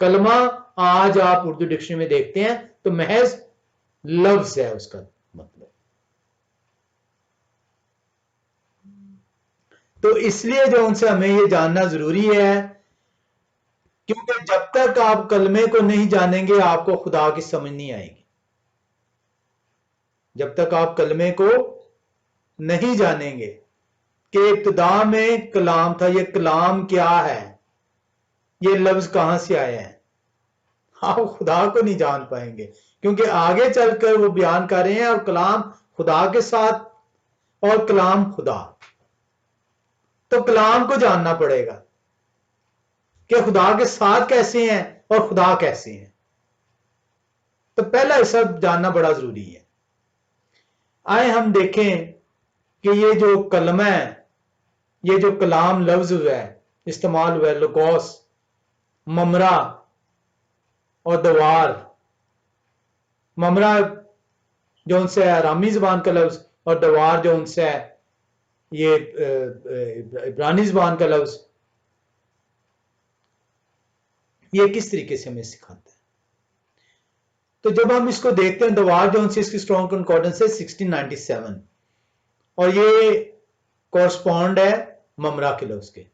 कलमा आज आप उर्दू डिक्शनरी में देखते हैं तो महज लफ्ज है उसका मतलब। तो इसलिए जो उनसे हमें ये जानना जरूरी है, क्योंकि जब तक आप कलमे को नहीं जानेंगे आपको खुदा की समझ नहीं आएगी। जब तक आप कलमे को नहीं जानेंगे कि इब्तिदा में कलाम था, ये कलाम क्या है, ये लफ्ज कहां से आए हैं, आप खुदा को नहीं जान पाएंगे। क्योंकि आगे चलकर वो बयान कर रहे हैं और कलाम खुदा के साथ और कलाम खुदा, तो कलाम को जानना पड़ेगा कि खुदा के साथ कैसे हैं और खुदा कैसे हैं। तो पहला हिस्सा जानना बड़ा जरूरी है। आए हम देखें कि ये जो कलमा है, ये जो कलाम लफ्ज हुआ है, इस्तेमाल हुआ है, लोगोस, ममरा और दवार। ममरा जो उनसे है आरामी जबान का लफ्ज, और दवार जो उनसे है ये इब्रानी जबान का लफ्ज। ये किस तरीके से हमें सिखाता है। तो जब हम इसको देखते हैं, दवार जो उनसे इसकी स्ट्रॉन्ग कंकॉर्डेंस है 1697, और ये कॉरस्पॉन्ड है ममरा के लफ्ज के।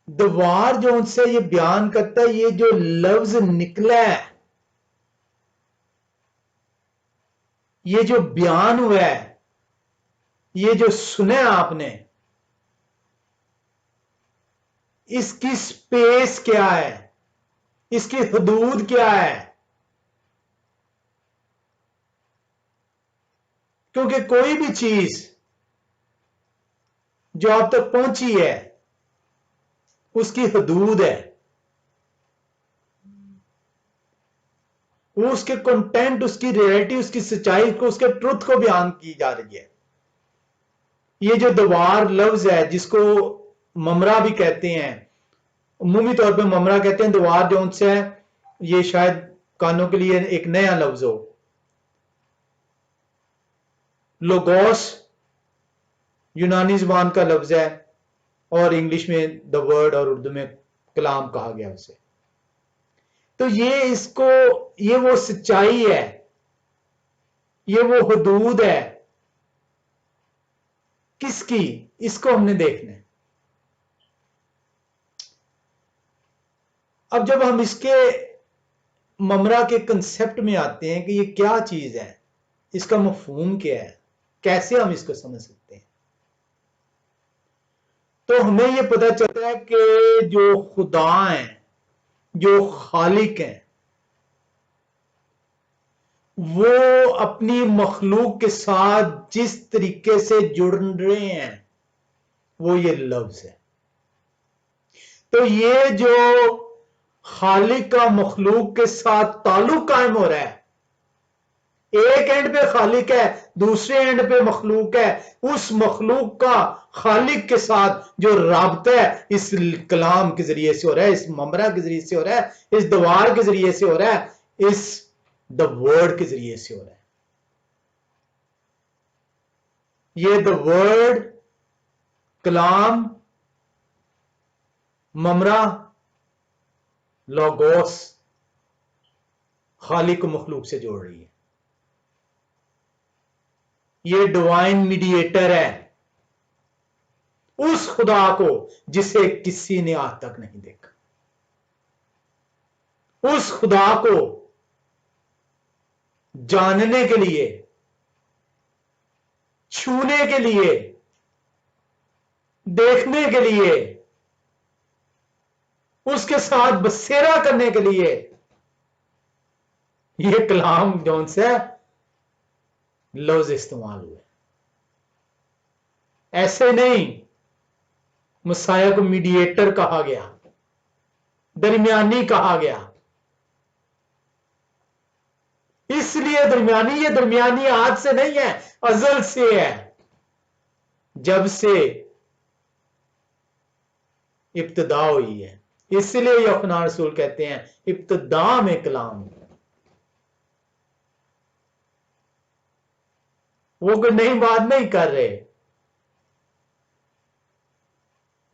दवार जो उनसे ये बयान करता है, ये जो लफ्ज निकला है, ये जो बयान हुआ है, ये जो सुने आपने, इसकी स्पेस क्या है, इसकी हदूद क्या है। क्योंकि कोई भी चीज जो आप तक पहुंची है उसकी हदूद है, वो उसके कंटेंट, उसकी रियलिटी, उसकी सच्चाई को, उसके ट्रुथ को बयान की जा रही है। ये जो दवार लफ्ज है जिसको ममरा भी कहते हैं, उमूमी तौर पे ममरा कहते हैं, दवार जो उनसे है ये शायद कानों के लिए एक नया लफ्ज हो। लोगोस यूनानी जुबान का लफ्ज है और इंग्लिश में द वर्ड और उर्दू में कलाम कहा गया उसे। तो ये वो सच्चाई है, ये वो हुदूद है किसकी, इसको हमने देखना है। अब जब हम इसके ममरा के कंसेप्ट में आते हैं कि ये क्या चीज है, इसका मफहूम क्या है, कैसे हम इसको समझ सकते हैं, तो हमें ये पता चलता है कि जो खुदा हैं, जो खालिक हैं, वो अपनी मखलूक के साथ जिस तरीके से जुड़ रहे हैं वो ये लफ्ज है। तो ये जो खालिक का मखलूक के साथ ताल्लुक कायम हो रहा है, एक एंड पे खालिक है, दूसरे एंड पे मखलूक है, उस मखलूक का खालिक के साथ जो राबता है इस कलाम के जरिए से हो रहा है, इस ममरा के जरिए से हो रहा है, इस दीवार के जरिए से हो रहा है, इस द वर्ड के जरिए से हो रहा है। ये द वर्ड, कलाम, ममरा, लोगोस खालिक को मखलूक से जोड़ रही है। ये डिवाइन मीडिएटर है उस खुदा को जिसे किसी ने आज तक नहीं देखा, उस खुदा को जानने के लिए, छूने के लिए, देखने के लिए, उसके साथ बसेरा करने के लिए ये कलाम जौन से लफ्ज इस्तेमाल हुए। ऐसे नहीं मसाया को मीडिएटर कहा गया, दरमियानी कहा गया, इसलिए दरमियानी, ये दरमियानी आज से नहीं है, अजल से है, जब से इब्तिदा हुई है। इसलिए यूहन्ना रसूल कहते हैं इब्तिदा में कलाम, वो कोई नई बात नहीं कर रहे,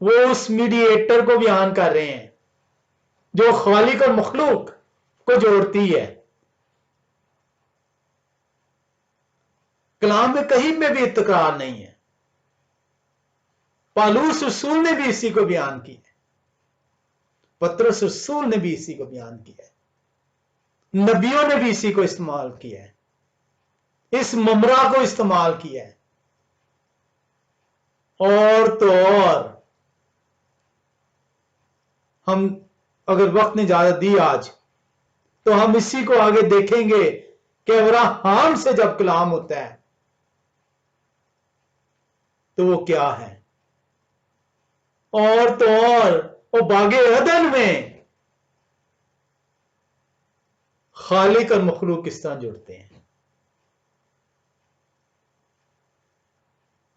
वो उस मीडिएटर को बयान कर रहे हैं जो खालिक और मखलूक को जोड़ती है। कलाम में कहीं में भी तकरार नहीं है। पालूस रसूल ने भी इसी को बयान किया है, पतरस रसूल ने भी इसी को बयान किया है, नबियों ने भी इसी को इस्तेमाल किया है, इस ममरा को इस्तेमाल किया है। और तो और हम अगर वक्त ने ज्यादा दी आज तो हम इसी को आगे देखेंगे कि अब्राहम से जब कलाम होता है तो वो क्या है, और तो और वो बागे अदन में खालिक और मखलूक किस तरह जुड़ते हैं।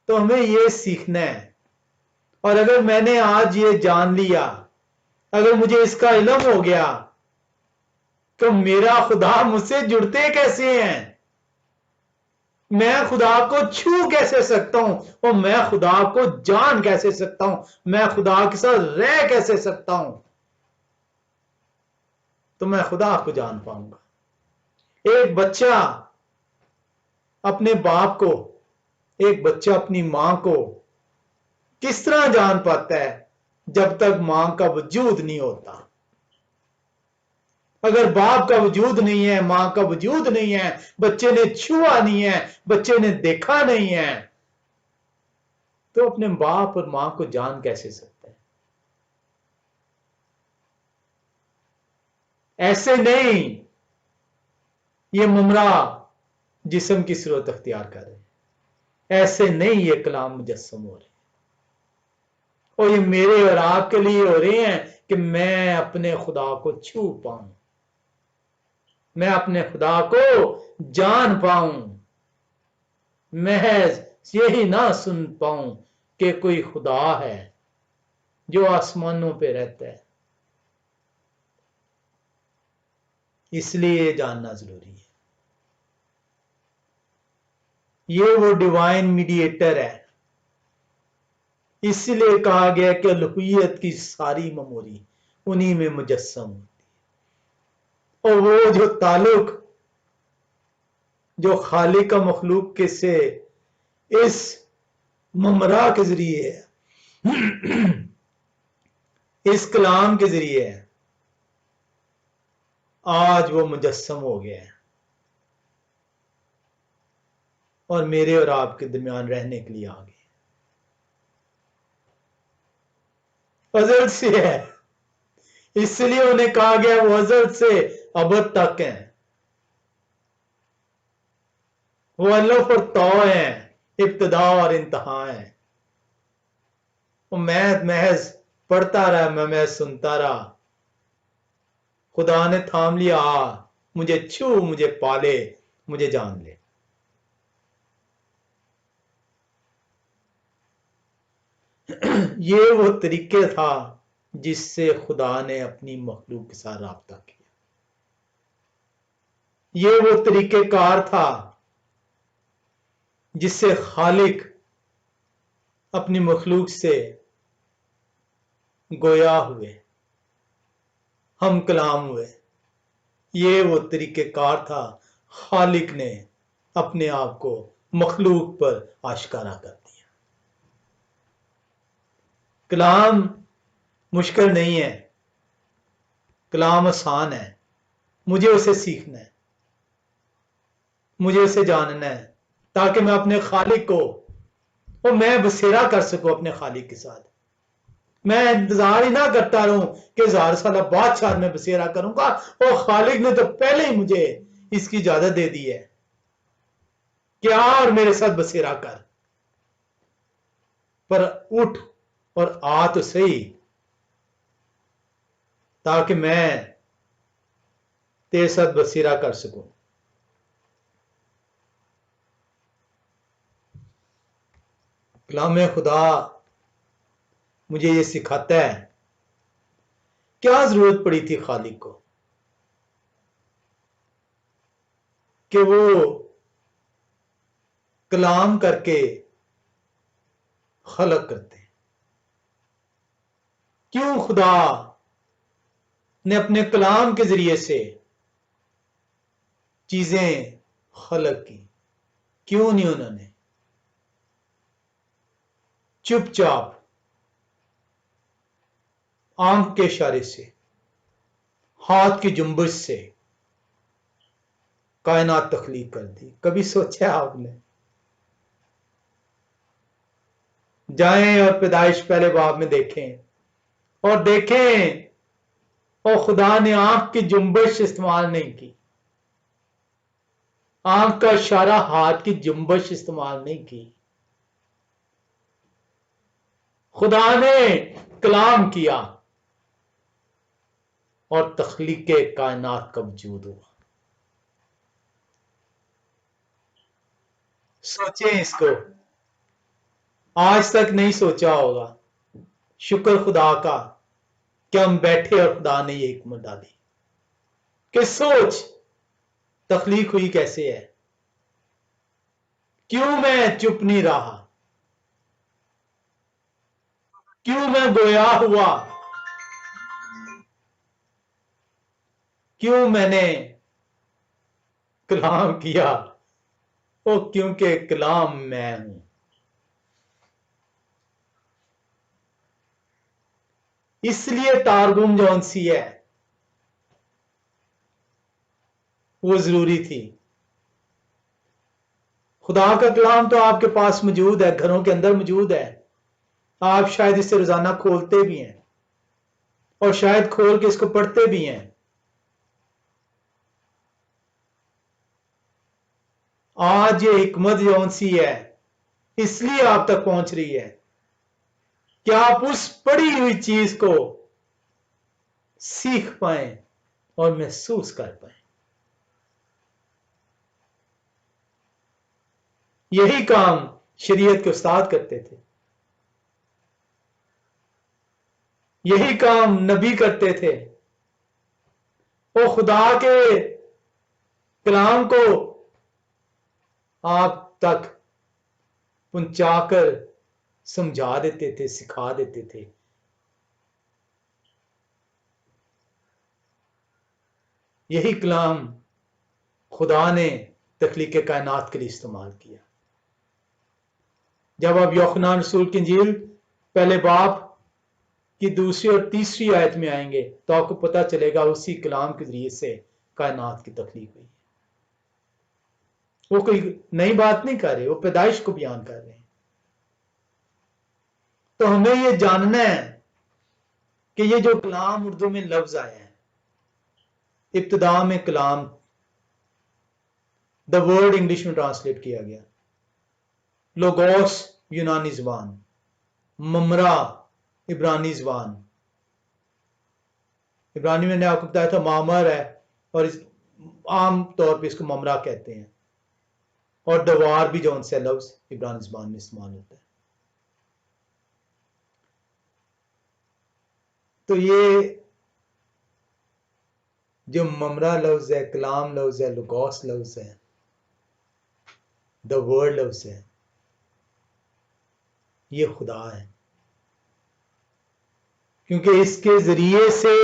तो हमें ये सीखना है। और अगर मैंने आज ये जान लिया, अगर मुझे इसका इल्म हो गया तो मेरा खुदा मुझसे जुड़ते कैसे हैं, मैं खुदा को छू कैसे सकता हूं, और मैं खुदा को जान कैसे सकता हूं, मैं खुदा के साथ रह कैसे सकता हूं, तो मैं खुदा को जान पाऊंगा। एक बच्चा अपने बाप को, एक बच्चा अपनी मां को किस तरह जान पाता है, जब तक मां का वजूद नहीं होता। अगर बाप का वजूद नहीं है, मां का वजूद नहीं है, बच्चे ने छुआ नहीं है, बच्चे ने देखा नहीं है, तो अपने बाप और मां को जान कैसे सकता है। ऐसे नहीं ये मुमरा जिस्म की सूरत अख्तियार कर रहे हैं, ऐसे नहीं ये कलाम मुजस्सम हो रहे, और ये मेरे और आपके लिए हो रहे हैं कि मैं अपने खुदा को छू पाऊं, मैं अपने खुदा को जान पाऊं, महज यही ना सुन पाऊं कि कोई खुदा है जो आसमानों पे रहता है। इसलिए जानना जरूरी है। ये वो डिवाइन मीडिएटर है, इसलिए कहा गया कि अलूहियत की सारी मेमोरी उन्हीं में मुजस्सम होती और वो जो ताल्लुक जो खालिक का मखलूक के से इस ममरा के जरिए है, इस कलाम के जरिए है, आज वो मुजस्सम हो गया है और मेरे और आपके दरमियान रहने के लिए आ गए। अजल से है, इसलिए उन्हें कहा गया वो अजल से अबद तक हैं, वो अल्लाह और तौ हैं, इब्तदा और इंतहा हैं। वो मैं महज पढ़ता रहा, मैं महज सुनता रहा, खुदा ने थाम लिया, मुझे छू, मुझे पाले, मुझे जान ले। ये वो तरीके था जिससे खुदा ने अपनी मखलूक के साथ राब्ता किया। ये वो तरीकेकार था जिससे खालिक अपनी मखलूक से गोया हुए, हम कलाम हुए। ये वो तरीकेकार था, खालिक ने अपने आप को मखलूक पर आश्कारा कर दिया। कलाम मुश्किल नहीं है, कलाम आसान है, मुझे उसे सीखना है, मुझे उसे जानना है, ताकि मैं अपने खालिक को और मैं बसेरा कर सकूं अपने खालिक के साथ। मैं इंतजार ही ना करता रहूं कि 1000 साल बाद शायद मैं बसेरा करूंगा, और खालिक ने तो पहले ही मुझे इसकी इजाजत दे दी है कि आ और मेरे साथ बसेरा कर। पर उठ और आ तो सही, ताकि मैं तेरे साथ बसेरा कर सकूं। कलाम खुदा मुझे ये सिखाता है, क्या जरूरत पड़ी थी खालिक को कि वो कलाम करके खलक करते हैं। क्यों खुदा ने अपने कलाम के जरिए से चीजें खलक की? क्यों नहीं उन्होंने चुपचाप आंख के इशारे से, हाथ की जुम्बश से कायनात तख्लीक कर दी? कभी सोचा आपने? जाएं और पैदाइश पहले बाब में देखें और देखें, और खुदा ने आंख की जुम्बश इस्तेमाल नहीं की, आंख का इशारा, हाथ की जुम्बश इस्तेमाल नहीं की। खुदा ने कलाम किया और तख्लीक कायनात का वजूद हुआ। सोचें इसको, आज तक नहीं सोचा होगा। शुक्र खुदा का कि हम बैठे और खुदा ने ये हिकमत डाली कि सोच तख्लीक हुई कैसे है। क्यों मैं चुप नहीं रहा? क्यों मैं गोया हुआ? क्यों मैंने कलाम किया? ओ क्योंकि कलाम मैं हूं। इसलिए तारगुम जौन सी है वो जरूरी थी। खुदा का कलाम तो आपके पास मौजूद है, घरों के अंदर मौजूद है, आप शायद इसे रोजाना खोलते भी हैं और शायद खोल के इसको पढ़ते भी हैं। आज ये हिकमत जौन सी है इसलिए आप तक पहुंच रही है कि आप उस पढ़ी हुई चीज को सीख पाए और महसूस कर पाए। यही काम शरीयत के उस्ताद करते थे, यही काम नबी करते थे। वो खुदा के कलाम को आप तक पहुंचाकर समझा देते थे, सिखा देते थे। यही कलाम खुदा ने तख्लीक कायनात के लिए इस्तेमाल किया। जब आप यूहन्ना रसूल की इंजील पहले बाब की दूसरी और तीसरी आयत में आएंगे तो आपको पता चलेगा उसी कलाम के जरिए से कायनात की तख्लीक हुई है। वो कोई नई बात नहीं कर रहे, वो पैदाइश को बयान कर रहे हैं। तो हमें ये जानना है कि ये जो कलाम उर्दू में लफ्ज आया है, इब्तिदा में कलाम द वर्ड इंग्लिश में ट्रांसलेट किया गया, लोगोस यूनानी जबान, ममरा इब्रानी जबान। इब्रानी मैंने आपको बताया था मामर है और आम तौर पे इसको ममरा कहते हैं, और दवार भी जो उनसे लफ्ज इब्रानी जबान में इस्तेमाल होता है। तो ये जो ममरा लफ्ज है, कलाम लफ्ज है, लुगोस लफ्ज है, द वर्ड लफ्ज है, ये खुदा है। क्योंकि इसके जरिए से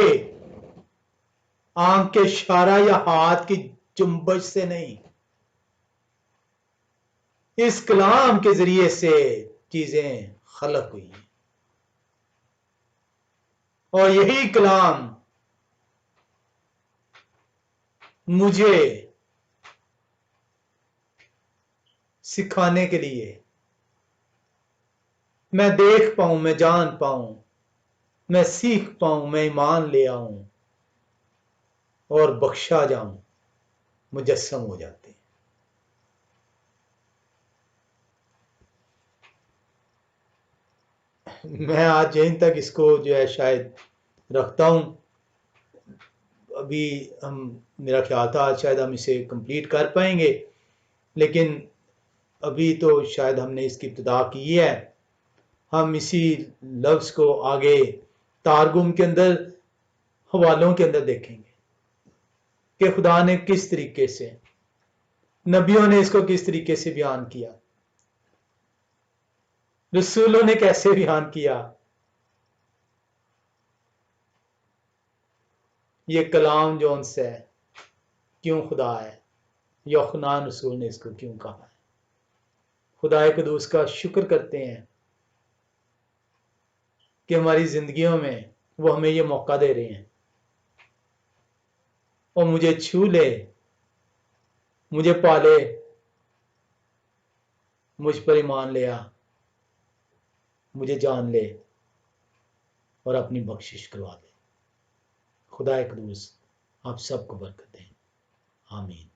आंख के इशारा या हाथ की जुम्बश से नहीं, इस कलाम के जरिए से चीजें खलक हुई हैं। और यही कलाम मुझे सिखाने के लिए मैं देख पाऊं, मैं जान पाऊं, मैं सीख पाऊं, मैं ईमान ले आऊं और बख्शा जाऊं, मुजस्सम हो जाते हैं। मैं आज यहीं तक इसको जो है शायद रखता हूं। अभी हम, मेरा ख्याल था आज शायद हम इसे कंप्लीट कर पाएंगे, लेकिन अभी तो शायद हमने इसकी इब्तिदा की है। हम इसी लफ्ज को आगे तारगुम के अंदर, हवालों के अंदर देखेंगे कि खुदा ने किस तरीके से, नबियों ने इसको किस तरीके से बयान किया, रसूलों ने कैसे बयान किया, ये कलाम जो उनसे है क्यों खुदा है, यूहन्ना रसूल ने इसको क्यों कहा है। खुदा कुदूस का शुक्र करते हैं कि हमारी जिंदगियों में वो हमें ये मौका दे रहे हैं और मुझे छू ले, मुझे पाले, मुझ पर ईमान ले आ, मुझे जान ले और अपनी बख्शिश करवा दे। खुदा कुदूस आप सबको बरकत दें। आमीन।